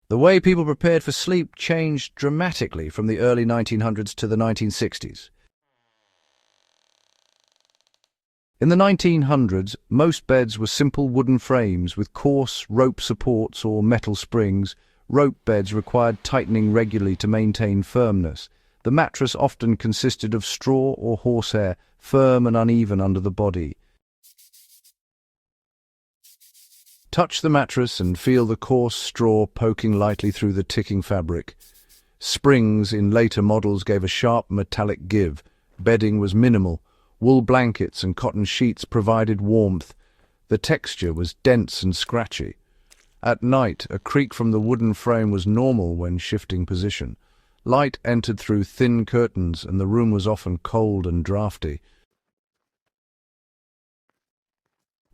The way people prepared for sleep changed dramatically from the early 1900s to the 1960s. In the 1900s, most beds were simple wooden frames with coarse rope supports or metal springs. Rope beds required tightening regularly to maintain firmness. The mattress often consisted of straw or horsehair, firm and uneven under the body. Touch the mattress and feel the coarse straw poking lightly through the ticking fabric. Springs in later models gave a sharp metallic give. Bedding was minimal. Wool blankets and cotton sheets provided warmth. The texture was dense and scratchy. At night, a creak from the wooden frame was normal when shifting position. Light entered through thin curtains, and the room was often cold and drafty.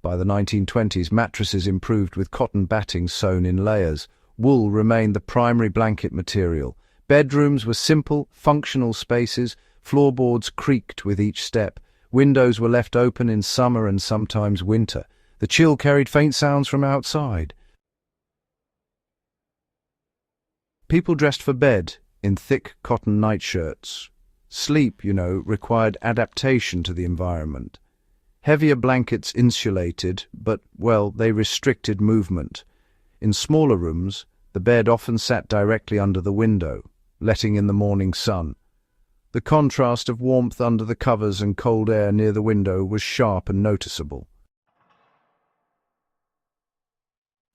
By the 1920s, mattresses improved with cotton batting sewn in layers. Wool remained the primary blanket material. Bedrooms were simple, functional spaces. Floorboards creaked with each step. Windows were left open in summer and sometimes winter. The chill carried faint sounds from outside. People dressed for bed in thick cotton nightshirts. Sleep, required adaptation to the environment. Heavier blankets insulated, but, they restricted movement. In smaller rooms, the bed often sat directly under the window, letting in the morning sun. The contrast of warmth under the covers and cold air near the window was sharp and noticeable.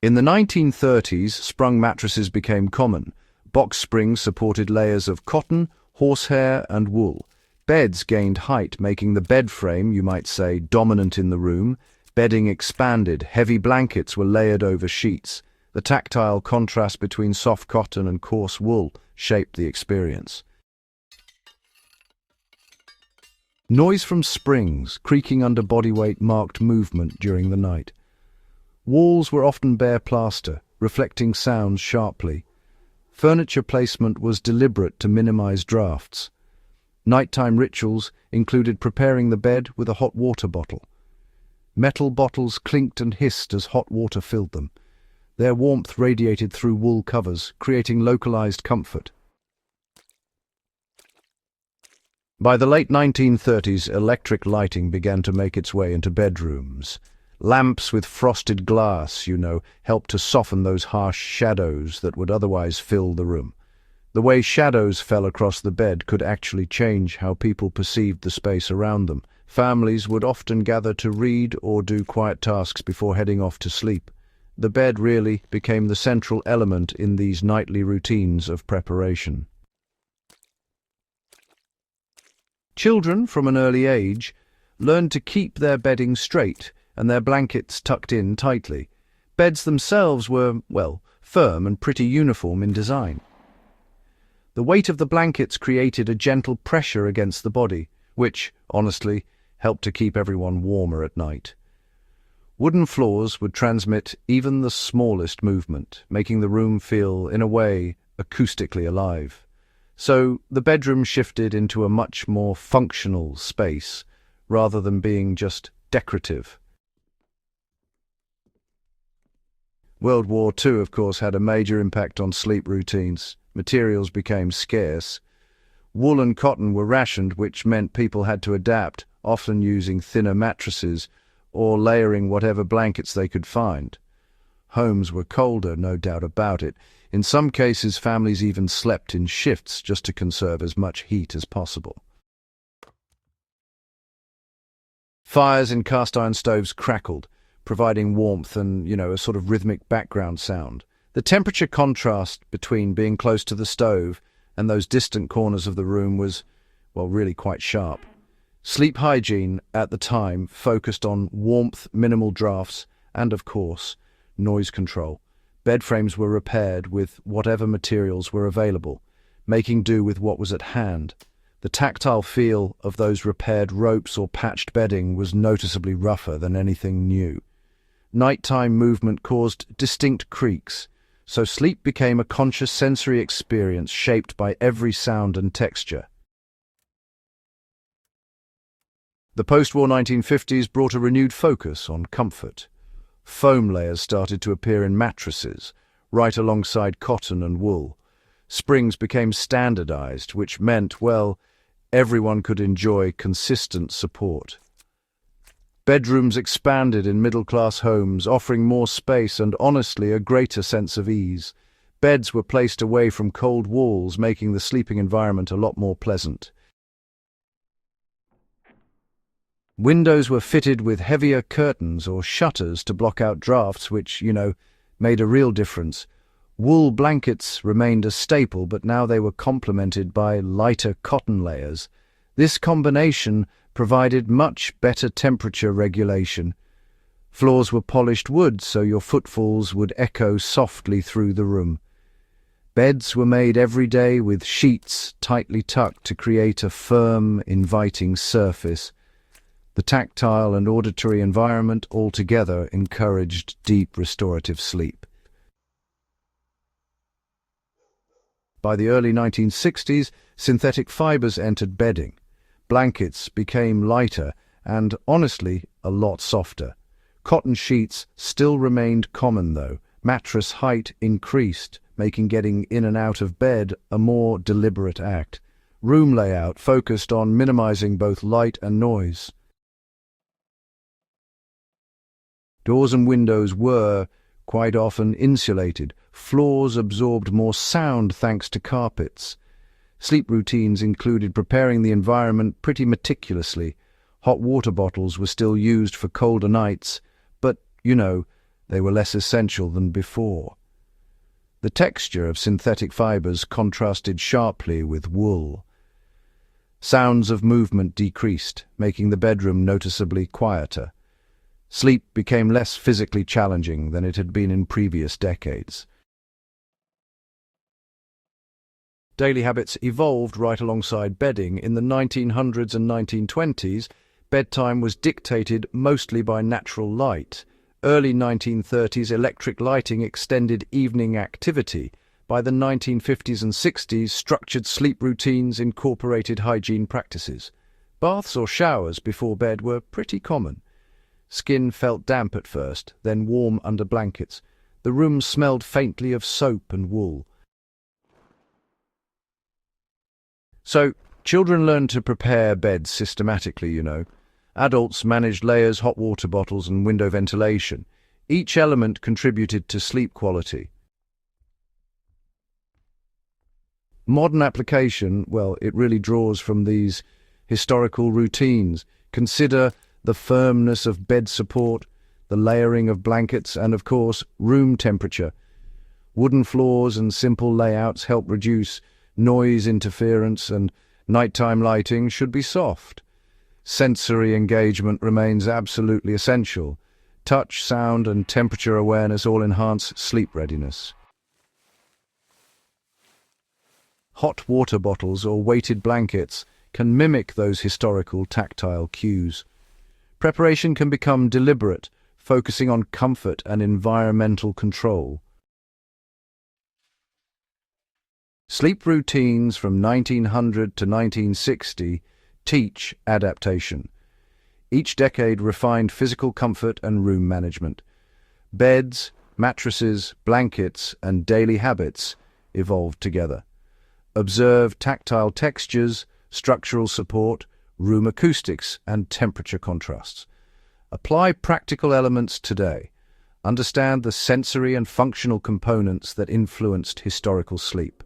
In the 1930s, sprung mattresses became common. Box springs supported layers of cotton, horsehair, and wool. Beds gained height, making the bed frame, you might say, dominant in the room. Bedding expanded. Heavy blankets were layered over sheets. The tactile contrast between soft cotton and coarse wool shaped the experience. Noise from springs, creaking under body weight, marked movement during the night. Walls were often bare plaster, reflecting sounds sharply. Furniture placement was deliberate to minimize drafts. Nighttime rituals included preparing the bed with a hot water bottle. Metal bottles clinked and hissed as hot water filled them. Their warmth radiated through wool covers, creating localized comfort. By the late 1930s, electric lighting began to make its way into bedrooms. Lamps with frosted glass, helped to soften those harsh shadows that would otherwise fill the room. The way shadows fell across the bed could actually change how people perceived the space around them. Families would often gather to read or do quiet tasks before heading off to sleep. The bed really became the central element in these nightly routines of preparation. Children, from an early age, learned to keep their bedding straight and their blankets tucked in tightly. Beds themselves were, firm and pretty uniform in design. The weight of the blankets created a gentle pressure against the body, which, honestly, helped to keep everyone warmer at night. Wooden floors would transmit even the smallest movement, making the room feel, in a way, acoustically alive. So the bedroom shifted into a much more functional space, rather than being just decorative. World War II, of course, had a major impact on sleep routines. Materials became scarce. Wool and cotton were rationed, which meant people had to adapt, often using thinner mattresses or layering whatever blankets they could find. Homes were colder, no doubt about it. In some cases, families even slept in shifts just to conserve as much heat as possible. Fires in cast-iron stoves crackled, providing warmth and, a sort of rhythmic background sound. The temperature contrast between being close to the stove and those distant corners of the room was, really quite sharp. Sleep hygiene at the time focused on warmth, minimal drafts, and, of course, noise control. Bed frames were repaired with whatever materials were available, making do with what was at hand. The tactile feel of those repaired ropes or patched bedding was noticeably rougher than anything new. Nighttime movement caused distinct creaks, so sleep became a conscious sensory experience shaped by every sound and texture. The post-war 1950s brought a renewed focus on comfort. Foam layers started to appear in mattresses, right alongside cotton and wool. Springs became standardized, which meant, well, everyone could enjoy consistent support. Bedrooms expanded in middle-class homes, offering more space and, honestly, a greater sense of ease. Beds were placed away from cold walls, making the sleeping environment a lot more pleasant. Windows were fitted with heavier curtains or shutters to block out drafts, which, made a real difference. Wool blankets remained a staple, but now they were complemented by lighter cotton layers. This combination provided much better temperature regulation. Floors were polished wood, so your footfalls would echo softly through the room. Beds were made every day with sheets tightly tucked to create a firm, inviting surface. The tactile and auditory environment altogether encouraged deep restorative sleep. By the early 1960s, synthetic fibers entered bedding. Blankets became lighter and, honestly, a lot softer. Cotton sheets still remained common, though. Mattress height increased, making getting in and out of bed a more deliberate act. Room layout focused on minimizing both light and noise. Doors and windows were, quite often, insulated. Floors absorbed more sound thanks to carpets. Sleep routines included preparing the environment pretty meticulously. Hot water bottles were still used for colder nights, but, they were less essential than before. The texture of synthetic fibers contrasted sharply with wool. Sounds of movement decreased, making the bedroom noticeably quieter. Sleep became less physically challenging than it had been in previous decades. Daily habits evolved right alongside bedding. In the 1900s and 1920s, bedtime was dictated mostly by natural light. Early 1930s, electric lighting extended evening activity. By the 1950s and 60s, structured sleep routines incorporated hygiene practices. Baths or showers before bed were pretty common. Skin felt damp at first, then warm under blankets. The room smelled faintly of soap and wool. So, children learned to prepare beds systematically, Adults managed layers, hot water bottles, and window ventilation. Each element contributed to sleep quality. Modern application, it really draws from these historical routines. Consider the firmness of bed support, the layering of blankets, and, of course, room temperature. Wooden floors and simple layouts help reduce noise interference, and nighttime lighting should be soft. Sensory engagement remains absolutely essential. Touch, sound, and temperature awareness all enhance sleep readiness. Hot water bottles or weighted blankets can mimic those historical tactile cues. Preparation can become deliberate, focusing on comfort and environmental control. Sleep routines from 1900 to 1960 teach adaptation. Each decade refined physical comfort and room management. Beds, mattresses, blankets, and daily habits evolved together. Observe tactile textures, structural support, room acoustics, and temperature contrasts. Apply practical elements today. Understand the sensory and functional components that influenced historical sleep.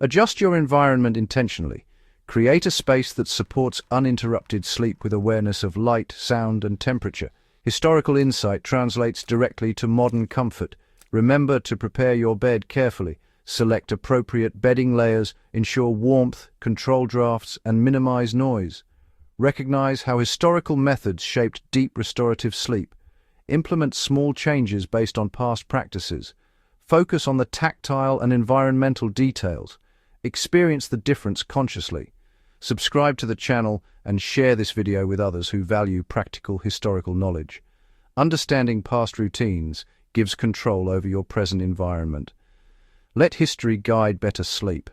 Adjust your environment intentionally. Create a space that supports uninterrupted sleep with awareness of light, sound, and temperature. Historical insight translates directly to modern comfort. Remember to prepare your bed carefully. Select appropriate bedding layers, ensure warmth, control drafts, and minimize noise. Recognize how historical methods shaped deep restorative sleep. Implement small changes based on past practices. Focus on the tactile and environmental details. Experience the difference consciously. Subscribe to the channel and share this video with others who value practical historical knowledge. Understanding past routines gives control over your present environment. Let history guide better sleep.